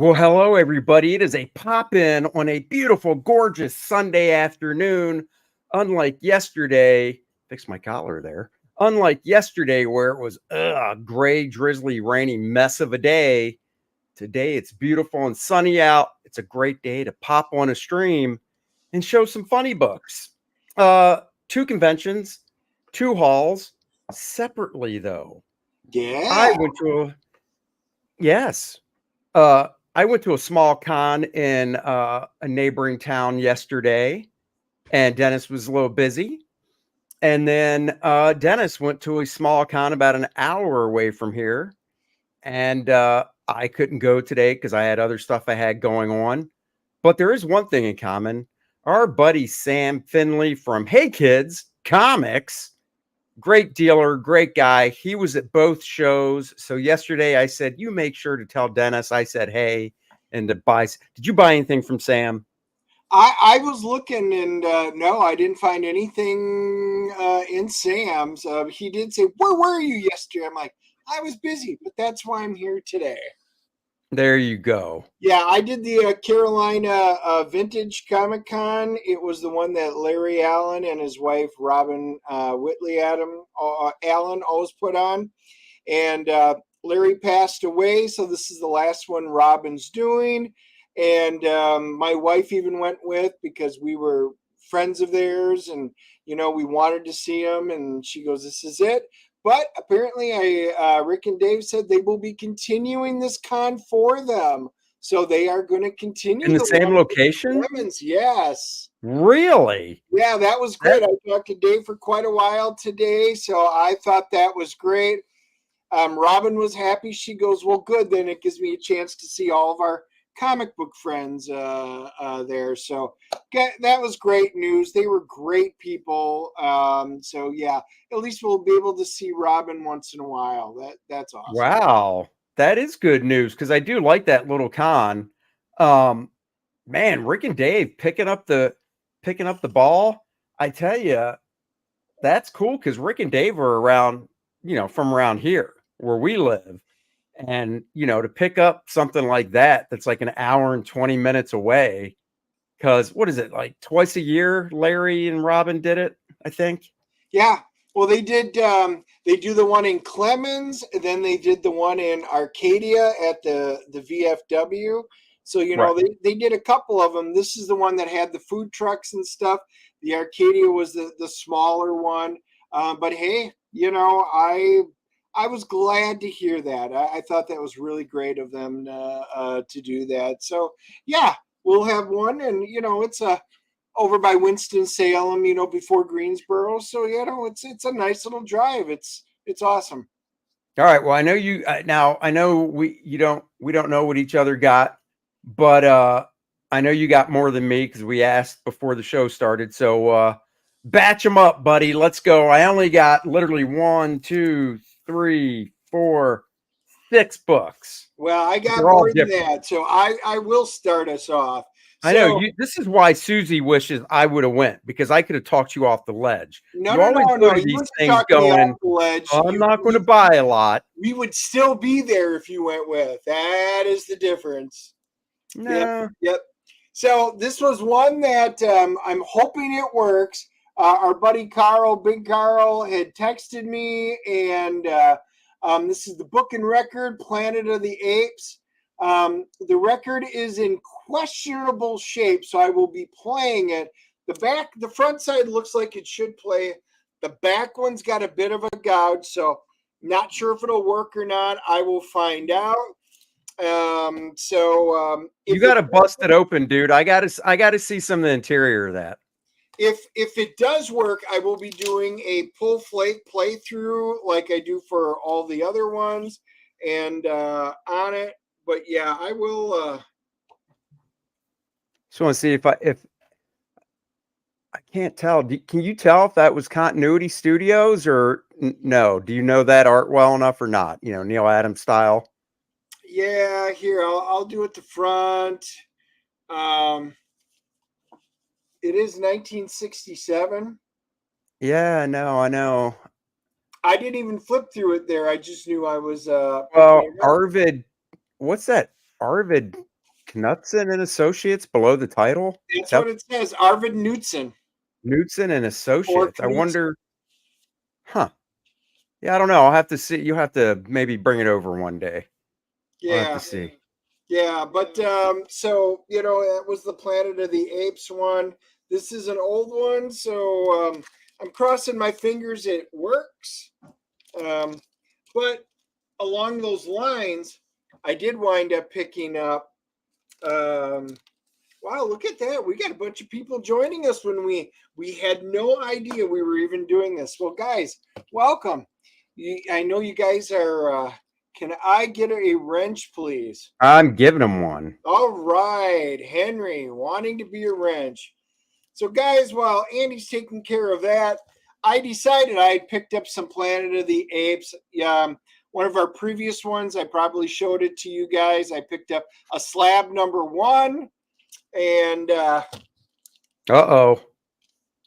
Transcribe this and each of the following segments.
Well, hello, everybody. It is a pop in on a beautiful, gorgeous Sunday afternoon. Unlike yesterday, fix my collar there. Unlike yesterday, where it was a gray, drizzly, rainy mess of a day, today it's beautiful and sunny out. It's a great day to pop on a stream and show some funny books. Two conventions, two halls, separately, though. I Yeah. went to a, yes. Uh, I went to a small con in a neighboring town yesterday, and Dennis was a little busy. And then Dennis went to a small con about an hour away from here, and I couldn't go today because I had other stuff I had going on. But there is one thing in common. Our buddy Sam Finley from Hey Kids Comics, great dealer, great guy. He was at both shows. So yesterday I said, you make sure to tell Dennis I said, hey, and to buy. Did you buy anything from Sam? I was looking and no, I didn't find anything in Sam's. He did say, "Where were you yesterday?" I'm like, I was busy, but that's why I'm here today. There you go. Yeah, I did the Carolina Vintage Comic Con. It was the one that Larry Allen and his wife Robin Whitley Allen always put on. And Larry passed away, so this is the last one Robin's doing. And my wife even went with because we were friends of theirs, and we wanted to see him. And she goes, "This is it." But apparently, Rick and Dave said they will be continuing this con for them, so they are going to continue In the the same one with location? Lemons. Yes. Really? Yeah, that was great. I talked to Dave for quite a while today, so I thought that was great. Robin was happy. She goes, "Well, good. Then it gives me a chance to see all of our comic book friends there." So that was great news. They were great people. So yeah, at least we'll be able to see Robin once in a while. That's awesome. Wow. That is good news because I do like that little con. Um, man, Rick and Dave picking up the ball. I tell you, that's cool because Rick and Dave are around, from around here where we live. And, to pick up something like that's like an hour and 20 minutes away. Because what is it, like twice a year Larry and Robin did it, I think? Yeah. Well, they did. They do the one in Clemens, and then they did the one in Arcadia at the VFW. So Right. they did a couple of them. This is the one that had the food trucks and stuff. The Arcadia was the smaller one. But hey, I was glad to hear that. I thought that was really great of them to do that. So yeah, we'll have one, and it's a over by Winston-Salem, before Greensboro. So it's a nice little drive. It's awesome. All right. Well, I know you now. I know we don't know what each other got, but I know you got more than me because we asked before the show started. So batch them up, buddy. Let's go. I only got literally 1, 2, 3, 4, 6 books, Well, I but got they're all more than different. that, so I will start us off. I know So you. This is why Susie wishes I would have went because I could have talked you off the ledge. no, You no, always no, go no. to You these wouldn't things talk me off going, the ledge. "Oh, I'm not going to buy a lot." We would still be there if you went with. That is the difference. Yep, No. yep. So this was one that I'm hoping it works. Our buddy Carl, Big Carl, had texted me, and this is the book and record, Planet of the Apes. The record is in questionable shape, so I will be playing it. The front side looks like it should play. The back one's got a bit of a gouge, so not sure if it'll work or not. I will find out. You If it got to bust it open, dude. I got to see some of the interior of that. if it does work, I will be doing a pull flake playthrough like I do for all the other ones, and on it. But yeah, I will. Just want to see if I can't tell. Can you tell if that was Continuity Studios or no? Do you know that art well enough or not? Neil Adams style. Yeah, here I'll do it the front. Um, it is 1967. Yeah, no, I know. I didn't even flip through it there. I just knew I was Well, picking it up. Arvid, what's that? Arvid Knudsen and Associates below the title. That's what it says. Arvid Knudsen. Knudsen and Or Associates. I Knudsen. wonder. Huh. Yeah, I don't know. I'll have to see. You'll have to maybe bring it over one day. I'll have Yeah. to see. Yeah, but so that was the Planet of the Apes one. This is an old one, so I'm crossing my fingers it works. But along those lines, I did wind up picking up. Wow, look at that! We got a bunch of people joining us when we had no idea we were even doing this. Well, guys, welcome. I know you guys are. Can I get a wrench, please? I'm giving him one. All right, Henry, wanting to be a wrench. So, guys, while Andy's taking care of that, I decided I had picked up some Planet of the Apes. One of our previous ones, I probably showed it to you guys. I picked up a slab number 1, and Uh-oh.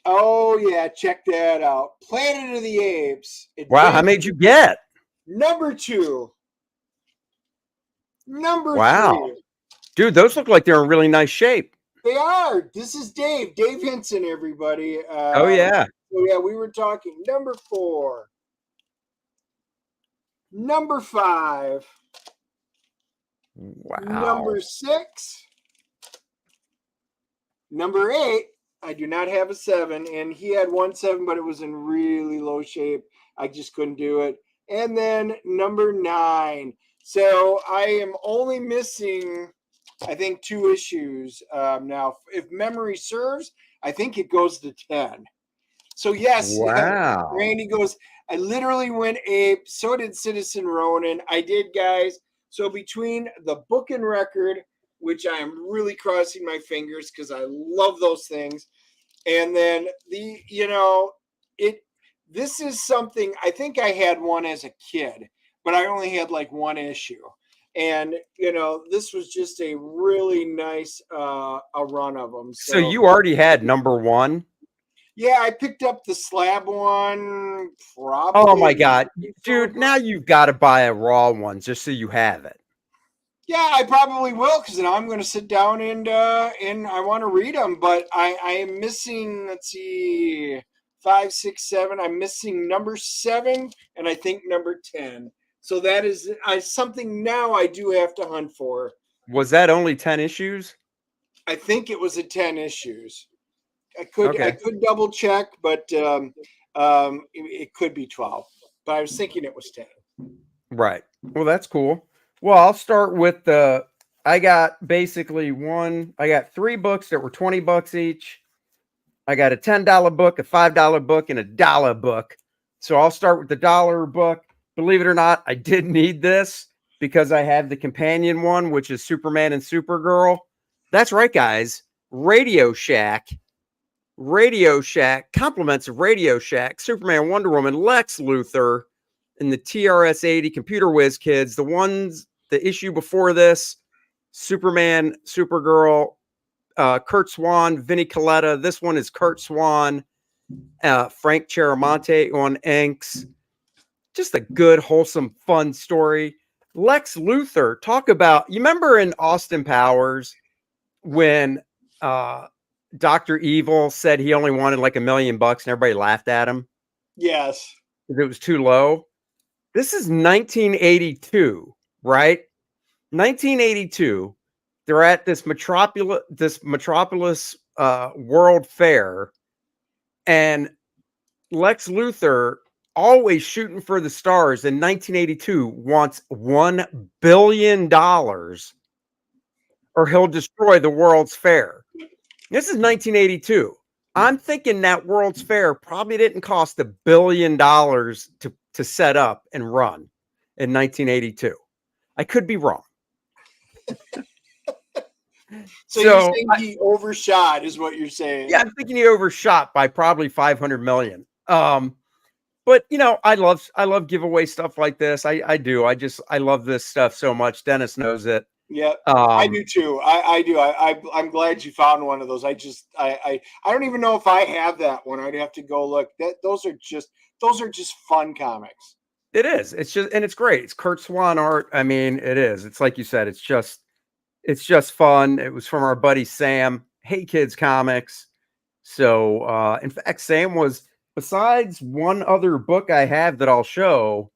oh yeah, check that out. Planet of the Apes. Wow, how many did you get? Number 2. Number Wow. 3. Dude, those look like they're in really nice shape. They are. This is Dave Henson, everybody. Oh, yeah. So, yeah, we were talking. Number 4. Number 5. Wow. Number 6. Number 8. I do not have a 7. And he had 1 7, but it was in really low shape. I just couldn't do it. And then number 9. So I am only missing, I think, 2 issues now. If memory serves, I think it goes to 10. So yes, wow. Randy goes, I literally went ape. So did Citizen Ronan. I did, guys. So between the book and record, which I am really crossing my fingers because I love those things, and then this is something, I think I had one as a kid, but I only had like 1 issue. And, this was just a really nice a run of them. So you already had number 1? Yeah, I picked up the slab one. Probably. Oh, my God. Dude, now you've got to buy a raw one just so you have it. Yeah, I probably will, because now I'm going to sit down and I want to read them. But I am missing, let's see, 5, 6, 7. I'm missing number 7 and I think number 10. So that is something now I do have to hunt for. Was that only 10 issues? I think it was 10 issues. I could double check, but it could be 12. But I was thinking it was 10. Right. Well, that's cool. Well, I'll start with I got basically I got 3 books that were $20 each. I got a $10 book, a $5 book, and a $1 book. So I'll start with the $1 book. Believe it or not, I did need this because I have the companion one, which is Superman and Supergirl. That's right, guys. Radio Shack, compliments of Radio Shack, Superman, Wonder Woman, Lex Luthor, and the TRS-80 Computer Whiz Kids. The issue before this, Superman, Supergirl, Kurt Swan, Vinnie Coletta. This one is Kurt Swan, Frank Chiaramonte on inks. Just a good, wholesome, fun story. Lex Luthor, talk about, you remember in Austin Powers when Dr. Evil said he only wanted like $1 million and everybody laughed at him? Yes. If it was too low. This is 1982, right? 1982. They're at this Metropolis World Fair, and Lex Luthor, always shooting for the stars, in 1982 wants $1 billion or he'll destroy the World's Fair. This is 1982. I'm thinking that World's Fair probably didn't cost $1 billion to set up and run in 1982. I could be wrong. So you're saying he overshot, is what you're saying? Yeah, I'm thinking he overshot by probably 500 million. But I love giveaway stuff like this. I do. I love this stuff so much. Dennis knows it. Yeah, I do too. I do. I'm glad you found one of those. I don't even know if I have that one. I'd have to go look. Those are just fun comics. It is. It's just, and it's great. It's Kurt Swan art. I mean, it is. It's like you said. It's just It's just fun. It was from our buddy Sam, Hey Kids Comics. So, in fact, Sam was, besides one other book I have that I'll show,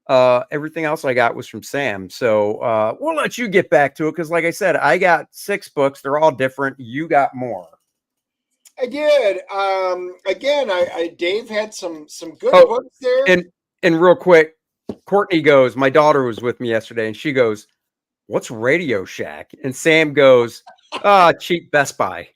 everything else I got was from Sam. So, we'll let you get back to it because, like I said, I got 6 books. They're all different. You got more. I did. Again, Dave had some good Oh, books there. and real quick, Courtney goes, my daughter was with me yesterday, and she goes, "What's Radio Shack?" And Sam goes, cheap Best Buy.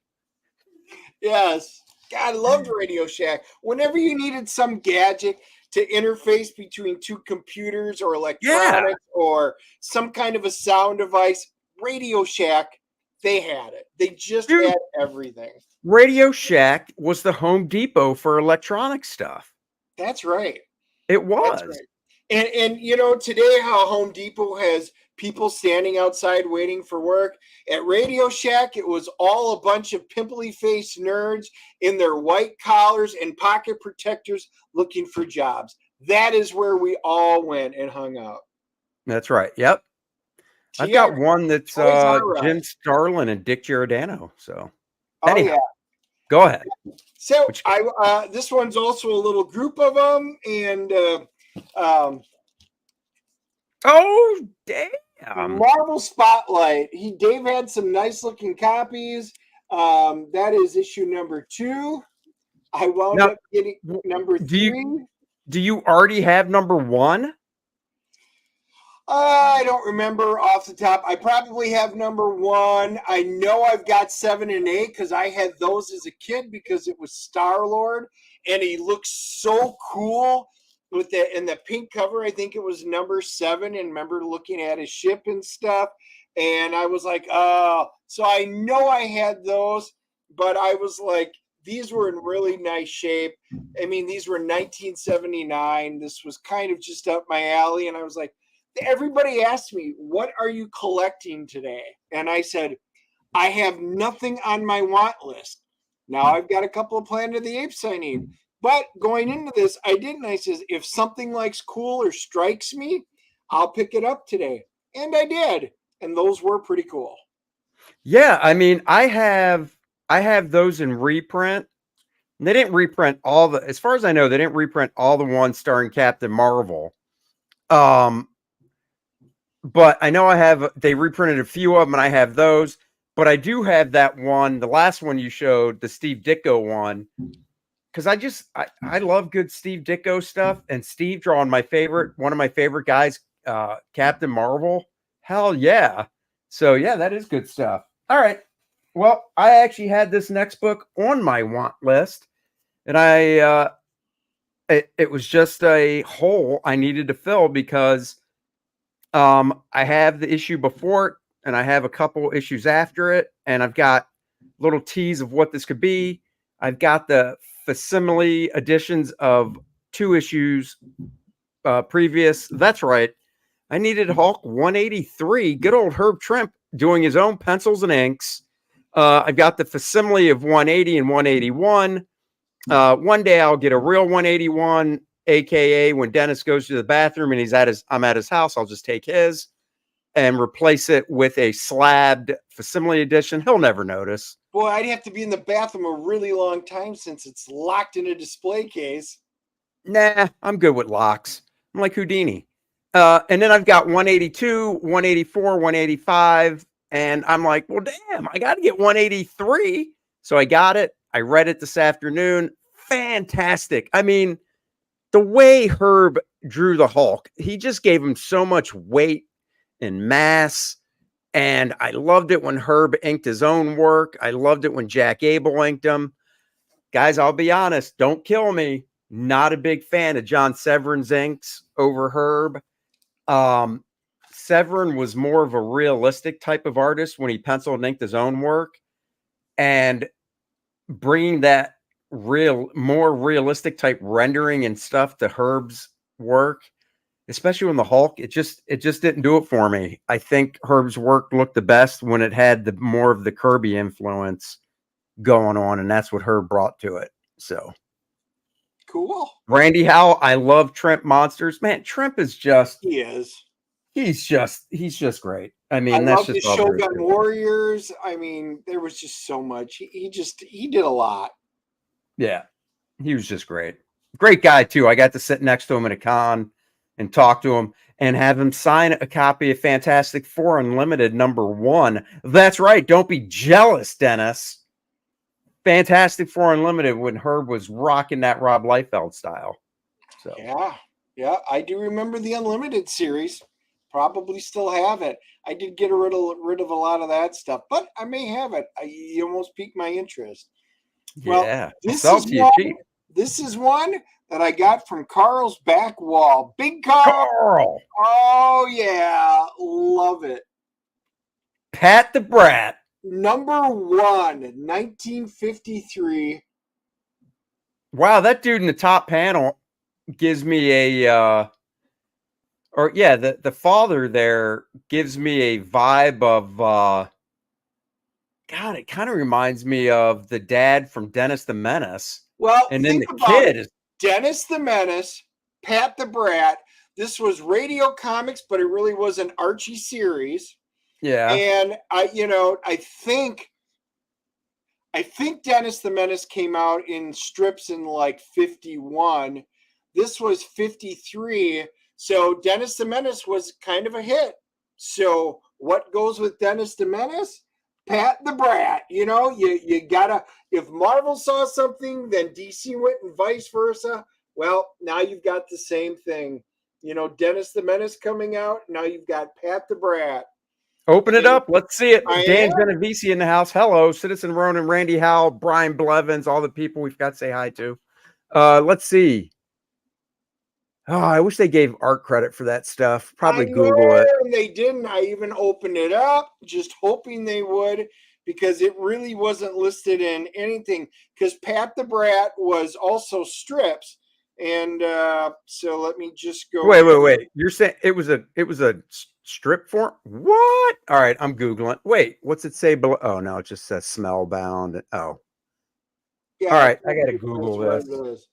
Yes. God, I loved Radio Shack. Whenever you needed some gadget to interface between two computers or electronics or some kind of a sound device, Radio Shack, they had it. They just had everything. Radio Shack was the Home Depot for electronic stuff. That's right. It was. That's right. And you know, today how Home Depot has people standing outside waiting for work. At Radio Shack, it was all a bunch of pimply faced nerds in their white collars and pocket protectors looking for jobs. That is where we all went and hung out. That's right. Yep. I've got one that's Jim Starlin and Dick Giordano. So, anyhow, go ahead. So this one's also a little group of them, and oh damn! Marvel Spotlight. Dave had some nice looking copies. That is issue number 2. I wound up getting number 3. Do you already have number 1? I don't remember off the top. I probably have number 1. I know I've got 7 and 8 because I had those as a kid because it was Star-Lord, and he looks so cool with that in the pink cover. I think it was number 7, and remember looking at his ship and stuff. And I was like, so I know I had those, but I was like, these were in really nice shape. I mean, these were 1979. This was kind of just up my alley. And I was like, everybody asked me, what are you collecting today? And I said, I have nothing on my want list. Now I've got a couple of Planet of the Apes I need. But going into this, I says, if something looks cool or strikes me, I'll pick it up today. And I did. And those were pretty cool. Yeah, I mean, I have those in reprint. They didn't reprint all the, as far as I know, they didn't reprint all the ones starring Captain Marvel. But I know they reprinted a few of them, and I have those. But I do have that one, the last one you showed, the Steve Ditko one, because I love good Steve Ditko stuff, and Steve drawing one of my favorite guys, Captain Marvel. Hell yeah! So yeah, that is good stuff. All right. Well, I actually had this next book on my want list, and it was just a hole I needed to fill because I have the issue before it, and I have a couple issues after it, and I've got little tease of what this could be. I've got the facsimile editions of 2 issues previous. That's right. I needed Hulk 183. Good old Herb Trimp doing his own pencils and inks. I've got the facsimile of 180 and 181. One day I'll get a real 181, aka when Dennis goes to the bathroom and I'm at his house, I'll just take his and replace it with a slabbed facsimile edition. He'll never notice. Boy, I'd have to be in the bathroom a really long time since it's locked in a display case. Nah, I'm good with locks. I'm like Houdini. And then I've got 182, 184, 185. And I'm like, well, damn, I got to get 183. So I got it. I read it this afternoon. Fantastic. I mean, the way Herb drew the Hulk, he just gave him so much weight and mass. And I loved it when Herb inked his own work. I loved it when Jack Abel inked him. Guys, I'll be honest. Don't kill me. Not a big fan of John Severin's inks over Herb. Severin was more of a realistic type of artist when he penciled and inked his own work, and bringing that more realistic type rendering and stuff to Herb's work, especially when the Hulk, it just didn't do it for me. I think Herb's work looked the best when it had the more of the Kirby influence going on, and that's what Herb brought to it. So cool. Randy Howell, I love Trimp Monsters. Man, Trimp is just he's just great. I I mean, that's love the just all there is Shogun to it. Warriors. I mean, there was just so much. He did a lot. Yeah, he was just great. Great guy too. I got to sit next to him at a con and talk to him and have him sign a copy of Fantastic Four Unlimited #1. That's right. Don't be jealous, Dennis. Fantastic Four Unlimited when Herb was rocking that Rob Liefeld style. So Yeah, yeah, I do remember the Unlimited series. Probably still have it. I did get rid of a lot of that stuff, but I may have it. You almost piqued my interest. Well, yeah, this sell is to you one. cheap. This is one that I got from Carl's back wall. Big Carl. Carl, Oh yeah, love it. Pat the Brat. #1, 1953. Wow, that dude in the top panel gives me a or yeah, the father there gives me a vibe of God, it kind of reminds me of the dad from Dennis the Menace. Well, And then think the about kid it. is Dennis the Menace, Pat the Brat. This was Radio Comics, but it really was an Archie series. yeah. And I think Dennis the Menace came out in strips in like 51. This was 53. So Dennis the Menace was kind of a hit. So what goes with Dennis the Menace? Pat the Brat. You gotta, if Marvel saw something, then DC went and vice versa. Well, now you've got the same thing. Dennis the Menace coming out. Now you've got Pat the Brat. Open it And up. Let's see it. I Dan am. Genovese in the house. Hello. Citizen Ronan, Randy Howell, Brian Blevins, all the people we've got to say hi to. Let's see. Oh, I wish they gave art credit for that stuff. I Probably Google know, it. and they didn't. I even opened it up, just hoping they would, because it really wasn't listed in anything. Because Pat the Brat was also strips, and so let me just go Wait, in. wait, wait. You're saying it was a strip form? What? All right, I'm Googling. Wait, what's it say below? Oh no, it just says smellbound. Oh. Yeah, All I right, I think gotta that's Google what this. it is.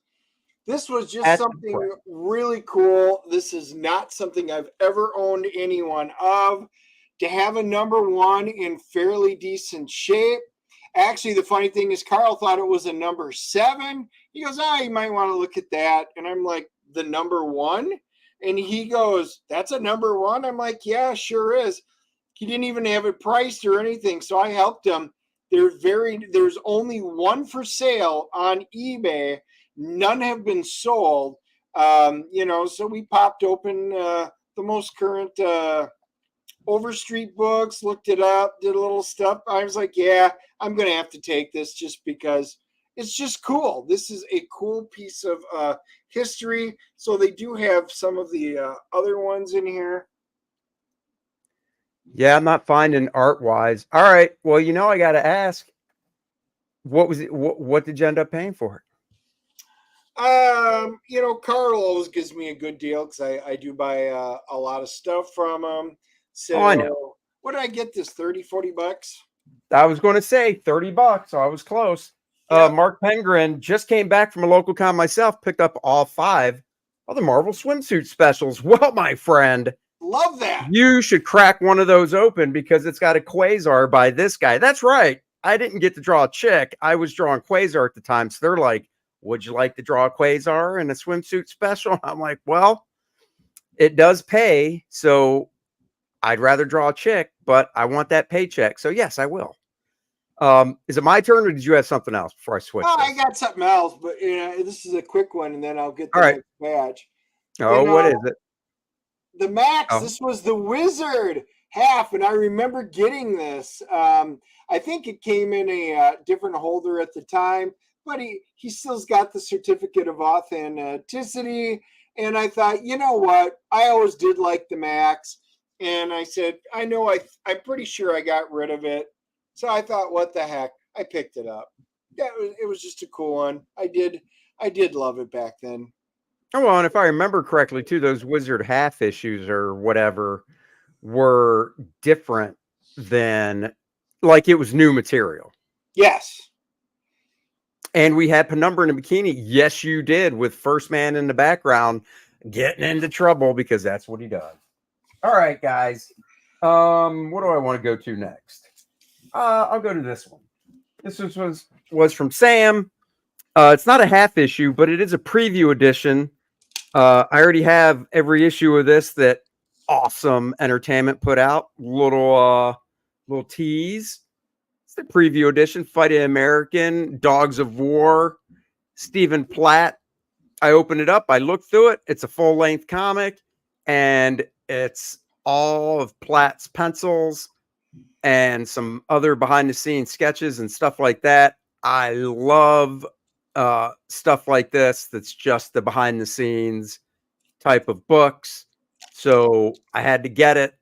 This was just At the something really cool. This is not something I've ever owned any one of. To have a #1 in fairly decent shape. Actually, the funny thing is, Carl thought it was a #7. He goes, you might want to look at that. And I'm like, the #1? And he goes, that's a #1? I'm like, yeah, sure is. He didn't even have it priced or anything. So I helped him. There's only one for sale on eBay. None have been sold. So we popped open the most current Overstreet books, looked it up, did a little stuff. I was like, yeah, I'm going to have to take this just because it's just cool. This is a cool piece of history. So they do have some of the other ones in here. Yeah, I'm not finding art wise. All right. Well, I got to ask. What was it? What did you end up paying for it? Carl always gives me a good deal because I do buy a lot of stuff from him. Oh, I know. So what did I get this? 30-40 bucks? I was going to say $30, so I was close. Yeah, Mark Pengrin just came back from a local con myself, picked up all 5 of the Marvel swimsuit specials. Well, my friend, love that. you should crack one of those open because it's got a Quasar by this guy. That's right. I didn't get to draw a chick. I was drawing Quasar at the time. So they're like, would you like to draw a Quasar in a swimsuit special? I'm like, well, it does pay. So I'd rather draw a chick, but I want that paycheck. So yes, I will. Is it my turn or did you have something else before I switch Oh, this? I got something else, but this is a quick one, and then I'll get All the right. next batch. Oh, what is it? The Max. Oh, This was the Wizard half, and I remember getting this. I think it came in a different holder at the time, but he still's got the certificate of authenticity. And I thought, you know what? I always did like the Max, and I said, I know I'm pretty sure I got rid of it. So I thought, what the heck? I picked it up. Yeah, it was just a cool one. I did love it back then. oh, well, and if I remember correctly, too, those Wizard half issues or whatever were different than like it was new material. Yes. And we had Penumbra in a bikini. Yes, you did, with First Man in the background getting into trouble because that's what he does. All right, guys. What do I want to go to next? I'll go to this one. This was from Sam. It's not a half issue, but it is a preview edition. I already have every issue of this that Awesome Entertainment put out. Little tease. It's the preview edition. Fighting American, Dogs of War, Stephen Platt. I opened it up. I looked through it. It's a full length comic, and it's all of Platt's pencils and some other behind the scenes sketches and stuff like that. I love stuff like this. That's just the behind the scenes type of books. So I had to get it,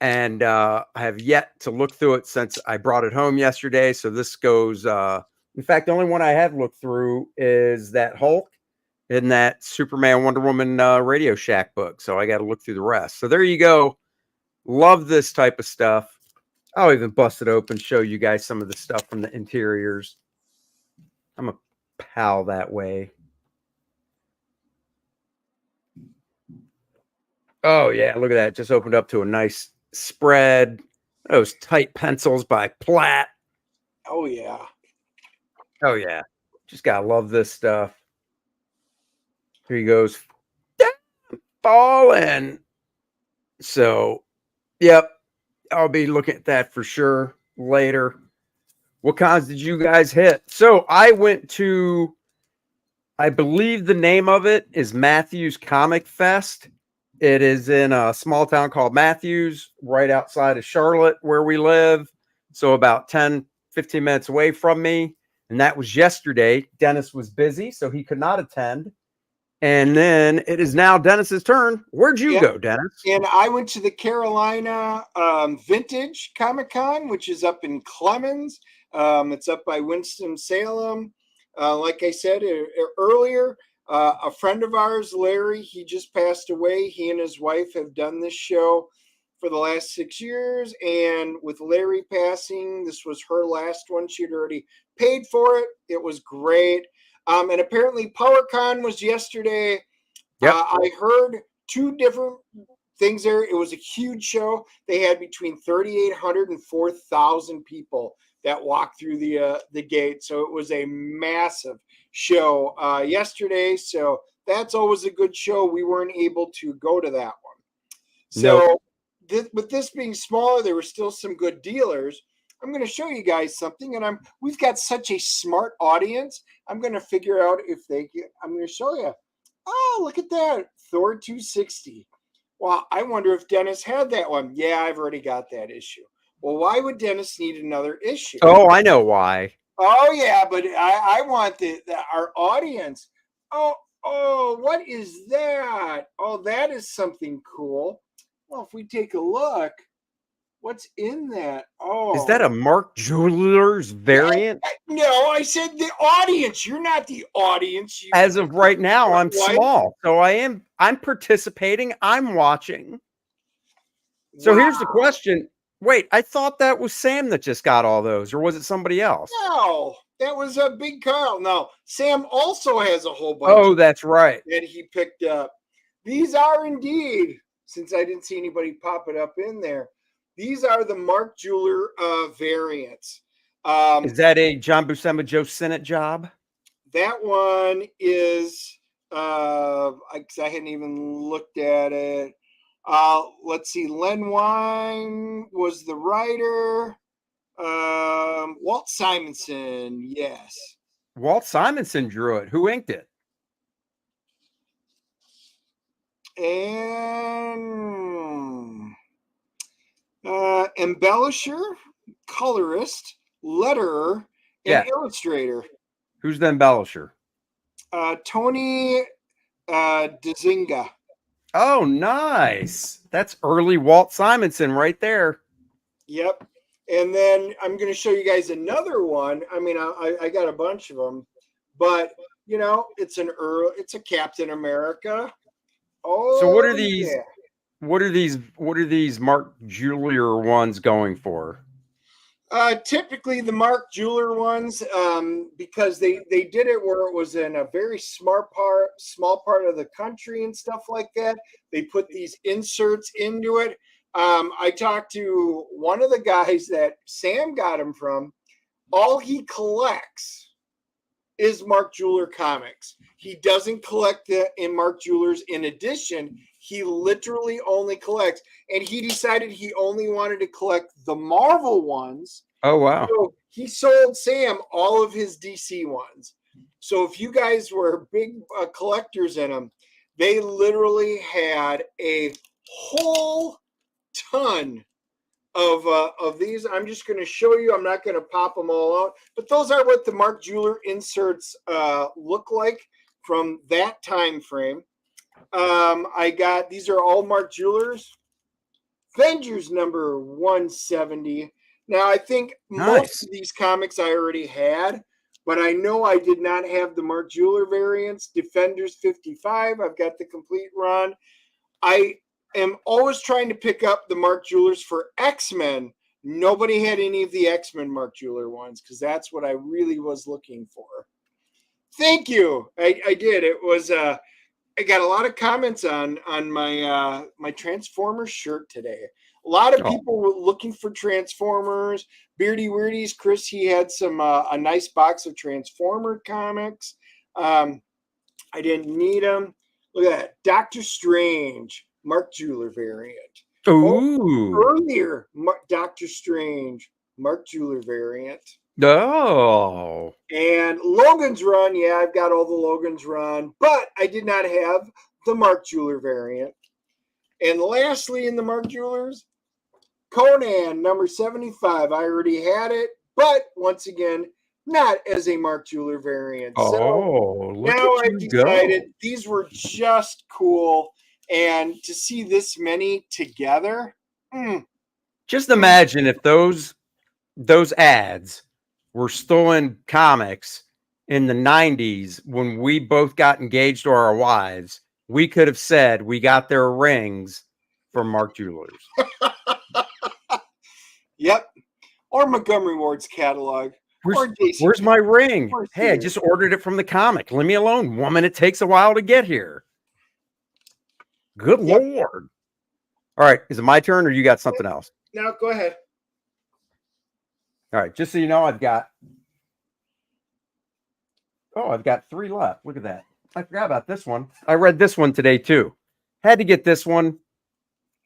and I have yet to look through it since I brought it home yesterday. So this goes. In fact, the only one I have looked through is that Hulk in that Superman Wonder Woman Radio Shack book. So I got to look through the rest. So there you go. Love this type of stuff. I'll even bust it open, show you guys some of the stuff from the interiors. I'm a pal that way. Oh, yeah. Look at that. Just opened up to a nice spread. Those tight pencils by Platt. Oh, yeah. Oh, yeah. Just got to love this stuff. Here he goes. Falling. So, yep. I'll be looking at that for sure later. What cons did you guys hit? So I went to, I believe the name of it is Matthews Comic Fest. It is in a small town called Matthews, right outside of Charlotte, where we live. So about 10, 15 minutes away from me. And that was yesterday. Dennis was busy, so he could not attend. And then it is now Dennis's turn. Where'd you go, Dennis? And I went to the Carolina Vintage Comic Con, which is up in Clemens. It's up by Winston-Salem. Like I said earlier, a friend of ours, Larry, he just passed away. He and his wife have done this show for the last 6 years. And with Larry passing, this was her last one. She had already paid for it. It was great. And apparently PowerCon was yesterday. Yep. I heard two different things there. It was a huge show. They had between 3,800 and 4,000 people that walked through the gate. So it was a massive show yesterday. So that's always a good show. We weren't able to go to that one. So with this being smaller, there were still some good dealers. I'm going to show you guys something, and we've got such a smart audience. I'm going to figure out if I'm going to show you. Oh, look at that. Thor 260. Well, I wonder if Dennis had that one. Yeah, I've already got that issue. Well, why would Dennis need another issue? Oh, I know why. Oh, yeah, but I want our audience. Oh, what is that? Oh, that is something cool. Well, if we take a look, what's in that? Oh, is that a Mark Jewelers variant? No, I said the audience. You're not the audience. As of right now, I'm small, so I'm participating. I'm watching. So here's the question. Wait, I thought that was Sam that just got all those, or was it somebody else? No, that was a Big Carl. No, Sam also has a whole bunch. Oh, that's right. That he picked up. These are indeed, since I didn't see anybody pop it up in there, these are the Mark Jeweler variants. Is that a John Buscema, Joe Sinnott job? That one is, I hadn't even looked at it. Let's see. Len Wein was the writer. Walt Simonson, yes. Walt Simonson drew it. Who inked it? And embellisher, colorist, letterer, and illustrator. Who's the embellisher? Tony DeZinga. Oh, nice. That's early Walt Simonson right there. Yep. And then I'm going to show you guys another one. I mean, I got a bunch of them, but it's a Captain America. Oh, so what are these? Yeah. What are these Mark Jeweler ones going for? Typically the Mark Jeweler ones, because they did it where it was in a very small part of the country and stuff like that. They put these inserts into it. I talked to one of the guys that Sam got him from. All he collects is Mark Jeweler comics. He doesn't collect the in Mark Jewelers. In addition, he literally only collects, and he decided he only wanted to collect the Marvel ones. Oh, wow. So he sold Sam all of his DC ones. So if you guys were big collectors in them, they literally had a whole ton of these. I'm just going to show you. I'm not going to pop them all out, but those are what the Mark Jeweler inserts look like from that time frame. I got, these are all Mark Jewelers. Avengers number 170. Now, I think most of these comics I already had, but I know I did not have the Mark Jeweler variants. Defenders 55. I've got the complete run. I am always trying to pick up the Mark Jewelers for X-Men. Nobody had any of the X-Men Mark Jeweler ones because that's what I really was looking for. Thank you. I did. It was I got a lot of comments on my my Transformers shirt today. A lot of people were looking for Transformers. Beardy Weirdies, Chris, he had some a nice box of Transformer comics. I didn't need them. Look at that. Doctor Strange, Mark Jeweler variant. Ooh. Earlier, Doctor Strange, Mark Jeweler variant. Oh. And Logan's Run, yeah, I've got all the Logan's Run, but I did not have the Mark Jeweler variant. And lastly, in the Mark Jewelers, Conan number 75. I already had it, but once again, not as a Mark Jeweler variant. Oh, so now I decided these were just cool, and to see this many together. Just imagine if those ads were still in comics in the 90s when we both got engaged to our wives. We could have said we got their rings from Mark Jewelers. Yep. Or Montgomery Ward's catalog. Where's my ring? Hey, I just ordered it from the comic. Leave me alone, woman. It takes a while to get here. Good Lord. All right. Is it my turn or you got something else? No, go ahead. All right. Just so you know, I've got 3 left. Look at that. I forgot about this one. I read this one today too. Had to get this one.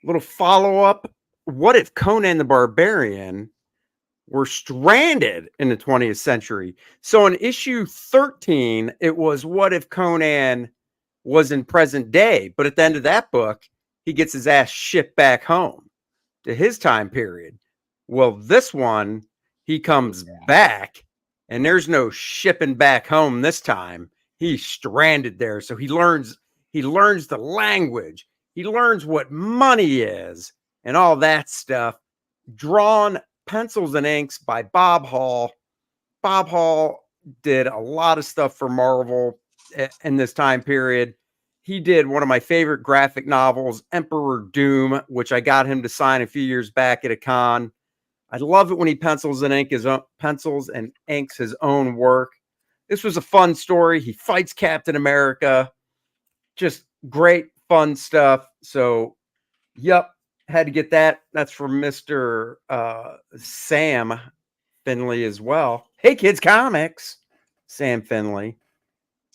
Little follow-up. What if Conan the Barbarian were stranded in the 20th century? So in issue 13, it was what if Conan was in present day, but at the end of that book, he gets his ass shipped back home to his time period. Well, this one, he comes back and there's no shipping back home this time. He's stranded there. So he learns the language. He learns what money is and all that stuff. Drawn pencils and inks by Bob Hall. Bob Hall did a lot of stuff for Marvel in this time period. He did one of my favorite graphic novels, Emperor Doom, which I got him to sign a few years back at a con. I love it when he pencils and inks his own work. This was a fun story. He fights Captain America. Just great, fun stuff. So, yep, had to get that. That's from Mr. Sam Finley as well. Hey, Kids Comics, Sam Finley.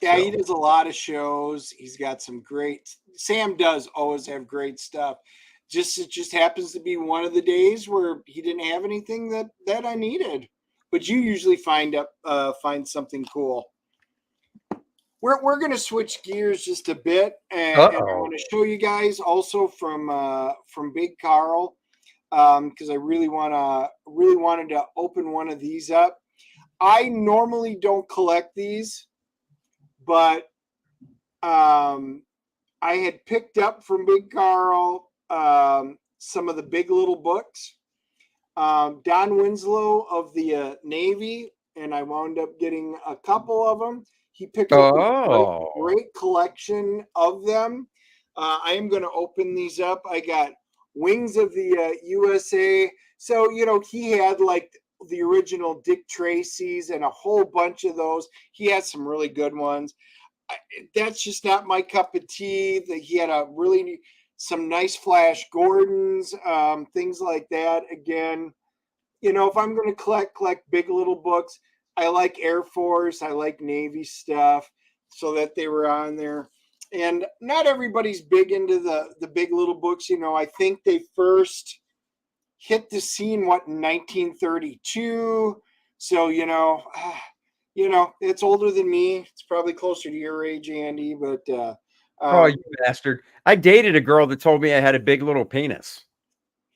Yeah, he does a lot of shows. He's got some great. Sam does always have great stuff. It just happens to be one of the days where he didn't have anything that I needed. But you usually find something cool. We're going to switch gears just a bit, and I want to show you guys also from Big Carl, because I really wanted to open one of these up. I normally don't collect these, but I had picked up from Big Carl some of the Big Little books. Don Winslow of the Navy, and I wound up getting a couple of them. He picked up a great collection of them. I am going to open these up. I got Wings of the USA. So, he had like the original Dick Tracy's and a whole bunch of those. He had some really good ones. That's just not my cup of tea. He had a really some nice Flash Gordons, things like that. Again, if I'm going to collect big little books, I like Air Force, I like Navy stuff, so that they were on there. And not everybody's big into the big little books. I think they first hit the scene in 1932. So it's older than me. It's probably closer to your age, Andy. But Oh, you bastard! I dated a girl that told me I had a big little penis.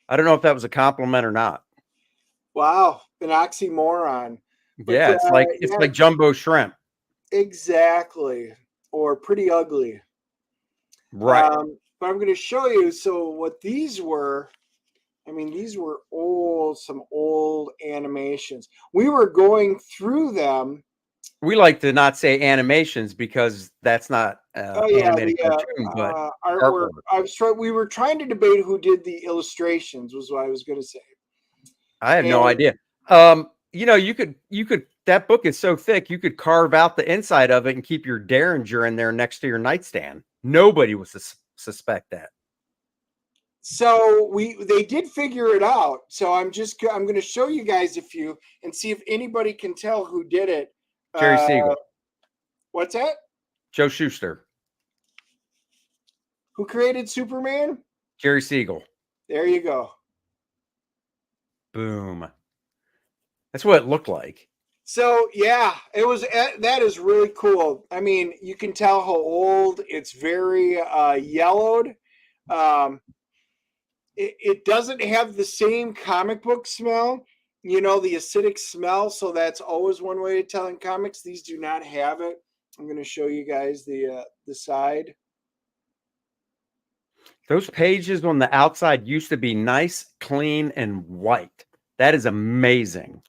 I don't know if that was a compliment or not. wow, an oxymoron. But Yeah, it's like jumbo shrimp. Exactly, or pretty ugly. Right. But I'm going to show you. So what these were, these were some old animations. We were going through them. We like to not say animations because that's not Oh yeah, animated the cartoon, but artwork. We were trying to debate who did the illustrations. Was what I was going to say. I have no idea. You could that book is so thick you could carve out the inside of it and keep your Derringer in there next to your nightstand. Nobody would suspect that. So they did figure it out. So I'm going to show you guys a few and see if anybody can tell who did it. Jerry Siegel. What's that? Joe Shuster. Who created Superman? Jerry Siegel. There you go. Boom. That's what it looked like. So yeah, that is really cool. You can tell how old it's very yellowed. It doesn't have the same comic book smell, the acidic smell. So that's always one way to tell in comics. These do not have it. I'm going to show you guys the side. Those pages on the outside used to be nice, clean, and white. That is amazing.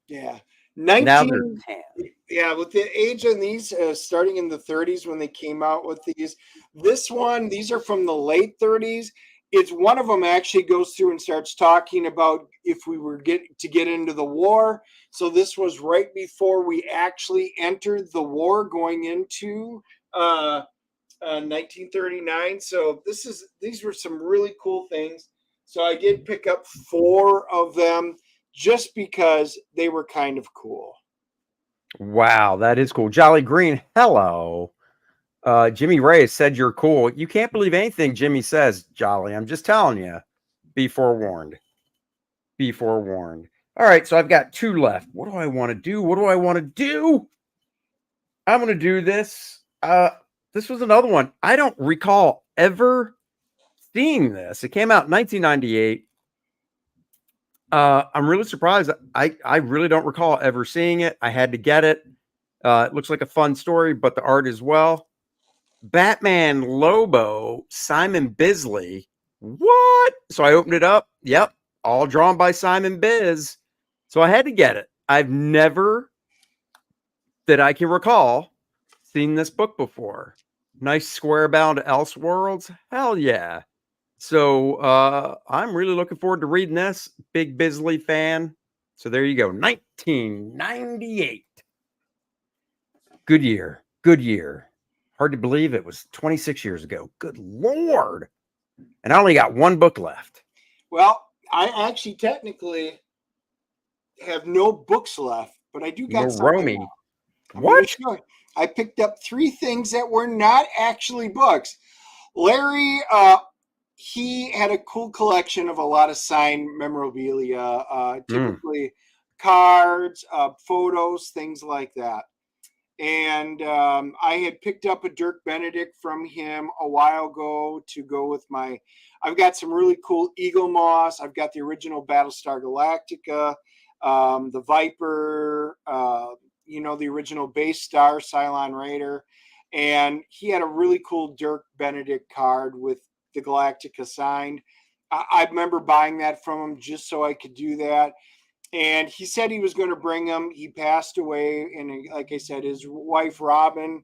Yeah. Now they're tan. Yeah, with the age on these, starting in the 30s when they came out with these. These are from the late 30s. It's one of them actually goes through and starts talking about if we were get into the war. So this was right before we actually entered the war, going into 1939. So these were some really cool things. So I did pick up 4 of them just because they were kind of cool. Wow, that is cool. Jolly Green, hello. Jimmy Ray said you're cool. You can't believe anything Jimmy says, Jolly. I'm just telling you. Be forewarned. Be forewarned. All right, so I've got 2 left. What do I want to do? I'm going to do this. This was another one. I don't recall ever seeing this. It came out in 1998. I'm really surprised. I really don't recall ever seeing it. I had to get it. It looks like a fun story, but the art as well. Batman Lobo, Simon Bisley. What? So I opened it up. Yep. All drawn by Simon Biz. So I had to get it. I've never, that I can recall, seen this book before. Nice square bound Elseworlds. Hell yeah. So I'm really looking forward to reading this. Big Bisley fan. So there you go. 1998. Good year. Good year. Hard to believe it was 26 years ago. Good Lord. And I only got 1 book left. Well, I actually technically have no books left, but I do got something. What? I picked up 3 things that were not actually books. Larry, he had a cool collection of a lot of signed memorabilia, typically cards, photos, things like that. And I had picked up a Dirk Benedict from him a while ago to go with I've got some really cool Eagle Moss. I've got the original Battlestar Galactica, the Viper, the original Base Star, Cylon Raider. And he had a really cool Dirk Benedict card with the Galactica signed. I remember buying that from him just so I could do that. And he said he was going to bring them. He passed away, and like I said, his wife Robin,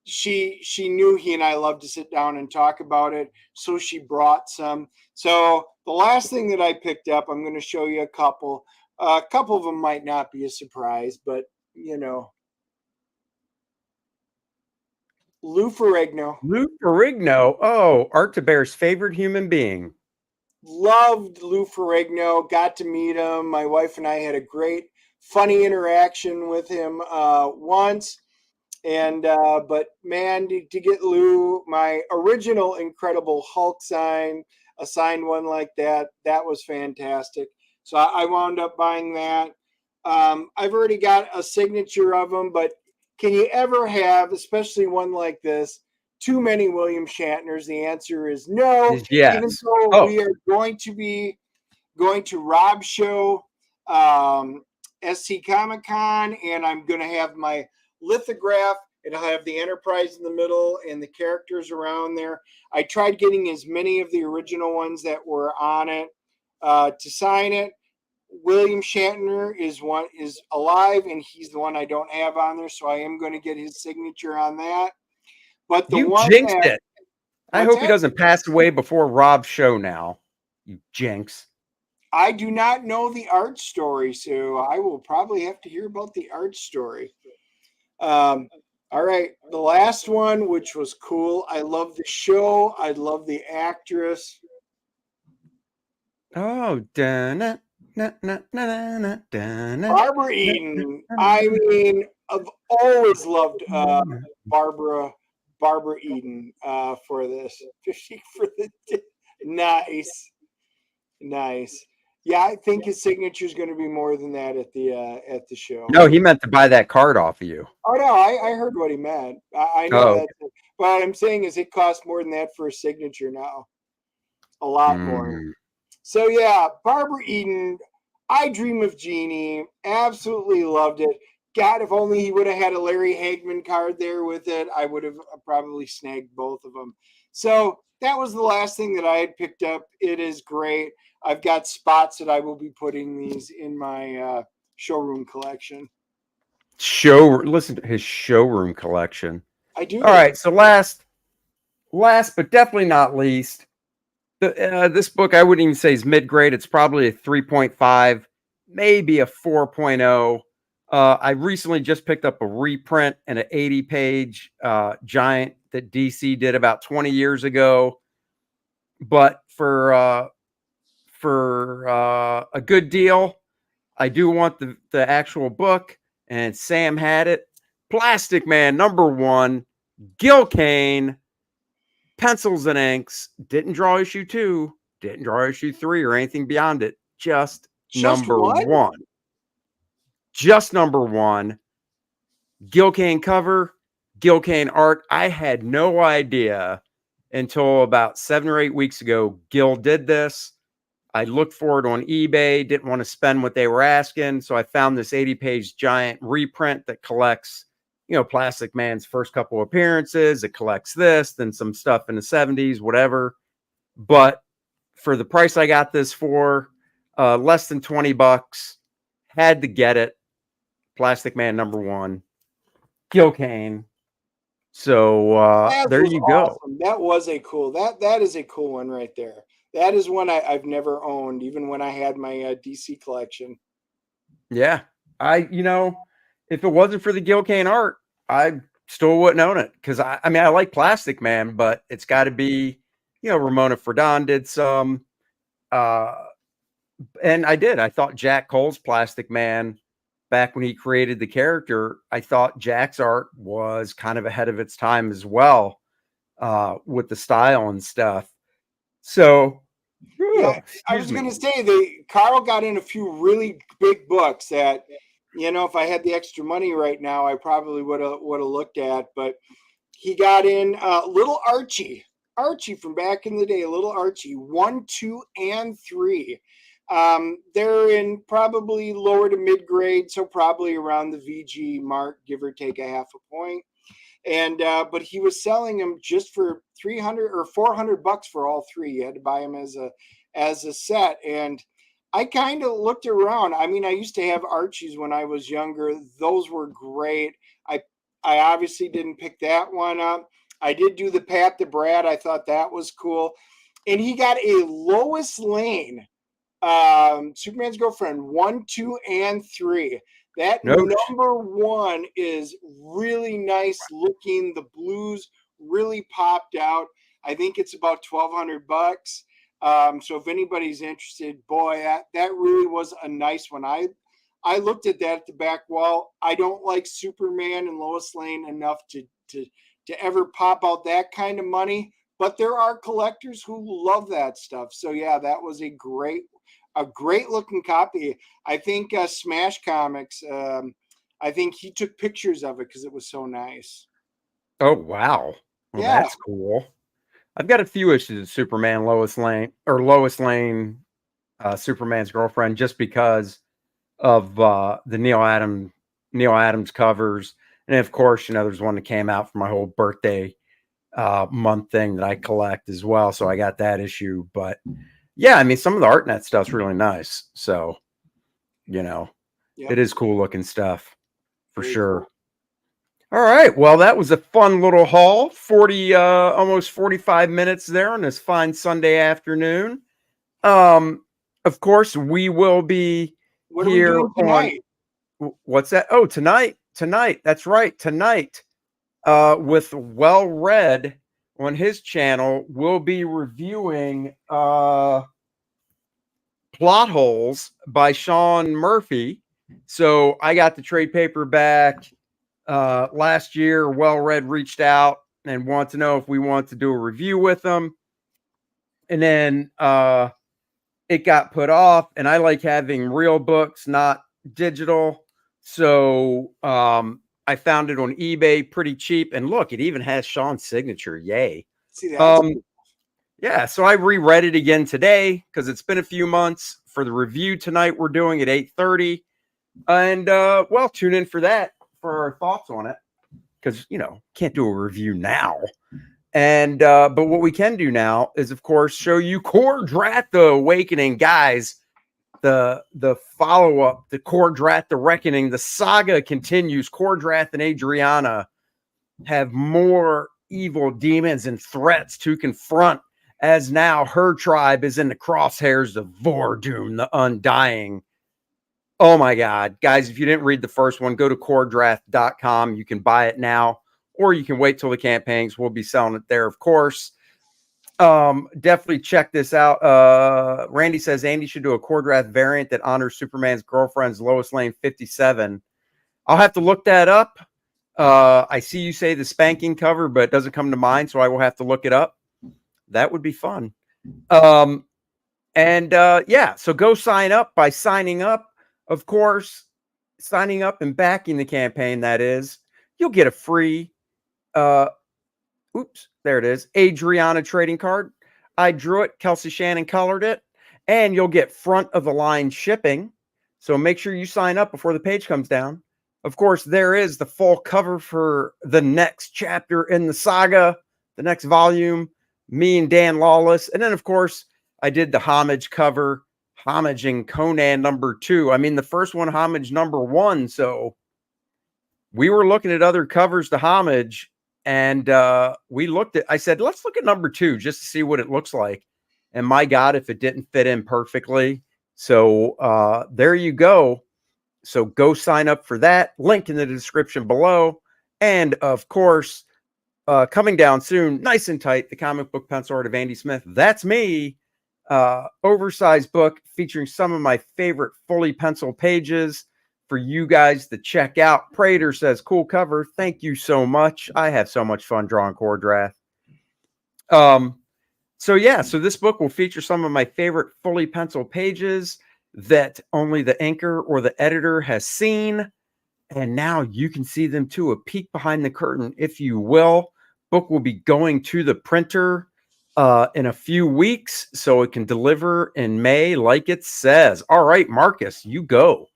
she knew he and I loved to sit down and talk about it, so she brought some. So the last thing that I picked up, I'm going to show you a couple. A couple of them might not be a surprise, but Lou Ferrigno. Lou Ferrigno. Oh, Art to Bear's favorite human being. Loved Lou Ferrigno. Got to meet him. My wife and I had a great, funny interaction with him once. And but man, to get Lou my original Incredible Hulk sign, a signed one like that, that was fantastic. So I wound up buying that. I've already got a signature of him, but can you ever have, especially one like this, too many William Shatners? The answer is no. Even Yes. though Oh, we are going to be going to Rob's show, SC Comic Con, and I'm going to have my lithograph. It'll have the Enterprise in the middle and the characters around there. I tried getting as many of the original ones that were on it to sign it. William Shatner is alive, and he's the one I don't have on there, so I am going to get his signature on that. But the you one jinxed that it. I what's hope he that? doesn't pass away before Rob's show now. You jinx. I do not know the art story, so I will probably have to hear about the art story. Um, all right, the last one, which was cool. I love the show. I love the actress. Oh, dun dun Barbara Eden. I mean, I've always loved Barbara Barbara Eden for this. 50 for the nice, nice. Yeah, I think his signature is going to be more than that at the show. No, he meant to buy that card off of you. Oh no, I heard what he meant. I know Oh, that. What I'm saying is it costs more than that for a signature now. A lot more. mm. So yeah, Barbara Eden, I Dream of Jeannie, absolutely loved it. God, if only he would have had a Larry Hagman card there with it, I would have probably snagged both of them. So that was the last thing that I had picked up. It is great. I've got spots that I will be putting these in my showroom collection. Listen to his showroom collection. I All do. right, so last but definitely not least, this book I wouldn't even say is mid-grade. It's probably a 3.5, maybe a 4.0. I recently just picked up a reprint and an 80-page giant that DC did about 20 years ago. But for a good deal, I do want the actual book, and Sam had it. Plastic Man #1, Gil Kane, pencils and inks. Didn't draw issue 2, didn't draw issue 3 or anything beyond it. Just Just number one? 1. Just number 1. Gil Kane cover, Gil Kane art. I had no idea until about 7 or 8 weeks ago Gil did this. I looked for it on eBay, didn't want to spend what they were asking. So I found this 80-page giant reprint that collects, Plastic Man's first couple appearances. It collects this, then some stuff in the 70s, whatever. But for the price I got this for, less than $20, had to get it. Plastic Man #1, Gil Kane. So That there was you go. awesome. That was a cool. That is a cool one right there. That is one I've never owned, even when I had my DC collection. Yeah. If it wasn't for the Gil Kane art, I still wouldn't own it. Because I mean, I like Plastic Man, but it's got to be, Ramona Fradon did some. Uh, and I did. I thought Jack Cole's Plastic Man, back when he created the character, I thought Jack's art was kind of ahead of its time as well, with the style and stuff. So, Yeah, I excuse was going me. to say Carl got in a few really big books that, if I had the extra money right now, I probably would have looked at. But he got in Little Archie from back in the day, Little Archie 1, 2, and 3. They're in probably lower to mid grade, so probably around the VG mark, give or take a half a point. And but he was selling them just for 300 or 400 bucks for all three. You had to buy them as a set. And I kind of looked around. I mean, I used to have Archies when I was younger. Those were great. I obviously didn't pick that one up. I did do the Pat the Brad. I thought that was cool. And he got a Lois Lane, Superman's Girlfriend 1, 2, and 3. That No, number one is really nice looking. The blues really popped out. I think it's about $1,200. So if anybody's interested, boy, that really was a nice one. I looked at that at the back wall. I don't like Superman and Lois Lane enough to ever pop out that kind of money, but there are collectors who love that stuff. So yeah, that was a great looking copy. I think Smash Comics. I think he took pictures of it because it was so nice. oh wow, well Yeah, that's cool. I've got a few issues of Superman, Lois Lane, Superman's girlfriend, just because of the Neil Adams covers, and of course, there's one that came out for my whole birthday month thing that I collect as well. So I got that issue, but yeah, I mean, some of the art in that stuff's really nice. So yep. it is cool looking stuff for Very sure. cool. All right. Well, that was a fun little haul. almost 45 minutes there on this fine Sunday afternoon. Of course, we will be What are we here doing on tonight? what's that? Oh, tonight. That's right. Tonight, with Well Read on his channel, we'll be reviewing Plot Holes by Sean Murphy. So I got the trade paperback last year. Well Read reached out and want to know if we want to do a review with them. And then it got put off, and I like having real books, not digital. So I found it on eBay pretty cheap. And look, it even has Sean's signature. Yay. See, that's Um, yeah, so I reread it again today because it's been a few months. For the review tonight, we're doing at 8:30. And well, tune in for that for our thoughts on it. Because can't do a review now. And but what we can do now is, of course, show you Kor-Drath the Awakening, guys. The follow-up, the Kor-Drath the Reckoning, the saga continues. Kor-Drath and Adriana have more evil demons and threats to confront, as now her tribe is in the crosshairs of Vordoom, the Undying. Oh my God, guys, if you didn't read the first one, go to Kor-Drath.com. You can buy it now, or you can wait till the campaigns. We'll be selling it there, of course. Definitely check this out. Randy says Andy should do a Kor-Drath variant that honors Superman's girlfriend's Lois Lane 57. I'll have to look that up. I see you say the spanking cover, but it doesn't come to mind, so I will have to look it up. That would be fun. Yeah, so go sign up by signing up. Of course, signing up and backing the campaign, that is, you'll get a free there it is, Adriana trading card. I drew it, Kelsey Shannon colored it, and you'll get front of the line shipping. So make sure you sign up before the page comes down. Of course, there is the full cover for the next chapter in the saga, the next volume, me and Dan Lawless. And then, of course, I did the homage cover, homaging Conan #2. I mean, the first one homage #1. So we were looking at other covers to homage, and I said, let's look at #2 just to see what it looks like. And my God, if it didn't fit in perfectly. So there you go. So go sign up for that. Link in the description below. And of course, coming down soon, nice and tight, the comic book pencil art of Andy Smith. That's me. Oversized book featuring some of my favorite fully penciled pages for you guys to check out. Prater says, cool cover. Thank you so much. I have so much fun drawing Kor-Drath. So this book will feature some of my favorite fully penciled pages that only the inker or the editor has seen. And now you can see them too, a peek behind the curtain, if you will. Book will be going to the printer in a few weeks, so it can deliver in May, like it says. All right, Marcus, you go.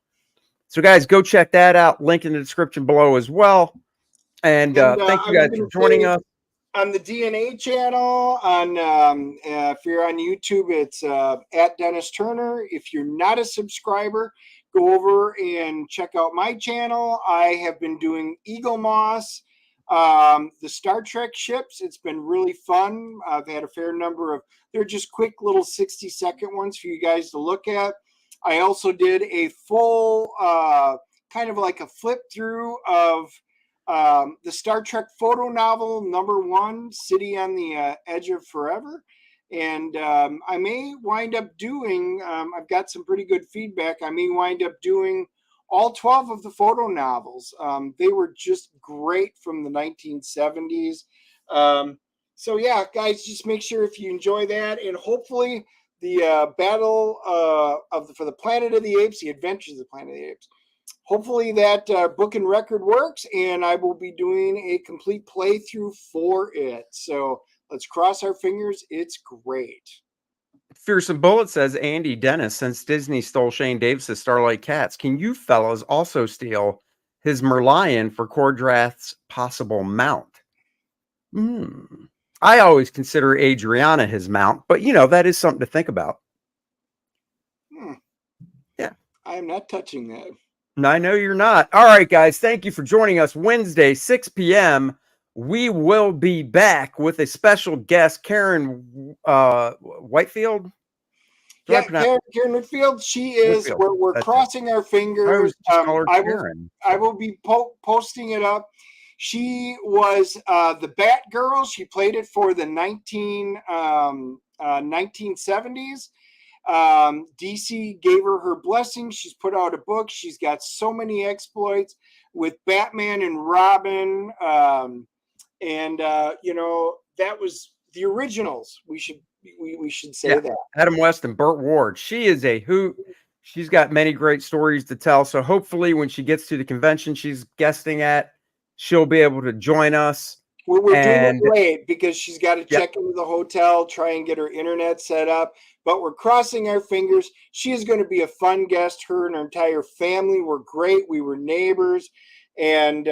So, guys, go check that out. Link in the description below as well. And thank you guys for joining us. On the DNA channel, if you're on YouTube, it's at Dennis Turner. If you're not a subscriber, go over and check out my channel. I have been doing Eagle Moss, the Star Trek ships. It's been really fun. I've had a fair number of, they're just quick little 60-second ones for you guys to look at. I also did a full kind of like a flip through of the Star Trek photo novel #1, City on the Edge of Forever. And I may wind up doing, I've got some pretty good feedback, I may wind up doing all 12 of the photo novels. They were just great from the 1970s. So yeah, guys, just make sure if you enjoy that, and hopefully the battle for the Planet of the Apes, the Adventures of the Planet of the Apes, hopefully that book and record works, and I will be doing a complete playthrough for it. So let's cross our fingers. It's great. Fearsome Bullet says, Andy Dennis, since Disney stole Shane Davis's Starlight Cats, can you fellas also steal his Merlion for Kor-Drath's possible mount? I always consider Adriana his mount, but that is something to think about. Yeah. I am not touching that. No, I know you're not. All right, guys. Thank you for joining us Wednesday, 6 p.m. We will be back with a special guest, Karen Whitefield. Yeah, Karen Whitfield. She is. Whitfield. We're crossing our fingers. I will be posting it up. She was the Batgirl. She played it for the 1970s. DC gave her blessing. She's put out a book. She's got so many exploits with Batman and Robin. That was the originals. We should say that. Adam West and Burt Ward. She is a hoot. She's got many great stories to tell. So hopefully when she gets to the convention she's guesting at, she'll be able to join us. We're doing it late because she's got to check into the hotel, try and get her internet set up. But we're crossing our fingers. She is going to be a fun guest. Her and her entire family were great. We were neighbors. And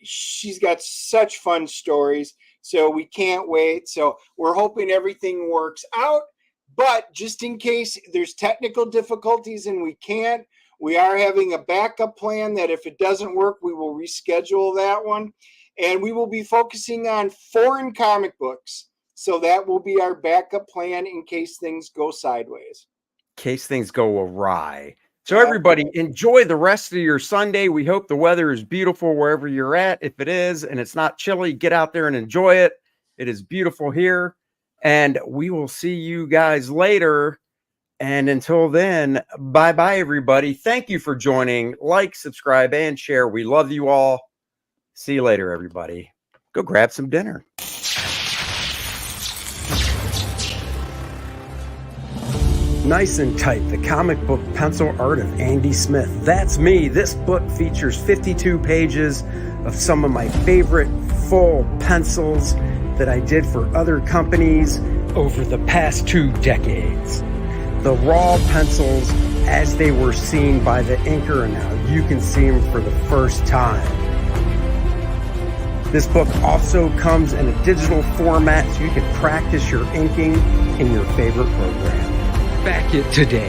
she's got such fun stories. So we can't wait. So we're hoping everything works out. But just in case there's technical difficulties and we can't, we are having a backup plan that if it doesn't work, we will reschedule that one. And we will be focusing on foreign comic books. So that will be our backup plan in case things go sideways. In case things go awry. So everybody, enjoy the rest of your Sunday. We hope the weather is beautiful wherever you're at. If it is and it's not chilly, get out there and enjoy it. It is beautiful here. And we will see you guys later. And until then, bye-bye, everybody. Thank you for joining. Like, subscribe, and share. We love you all. See you later, everybody. Go grab some dinner. Nice and Tight, the comic book pencil art of Andy Smith. That's me. This book features 52 pages of some of my favorite full pencils that I did for other companies over the past 2 decades. The raw pencils as they were seen by the inker, and now you can see them for the first time. This book also comes in a digital format so you can practice your inking in your favorite program. Back it today.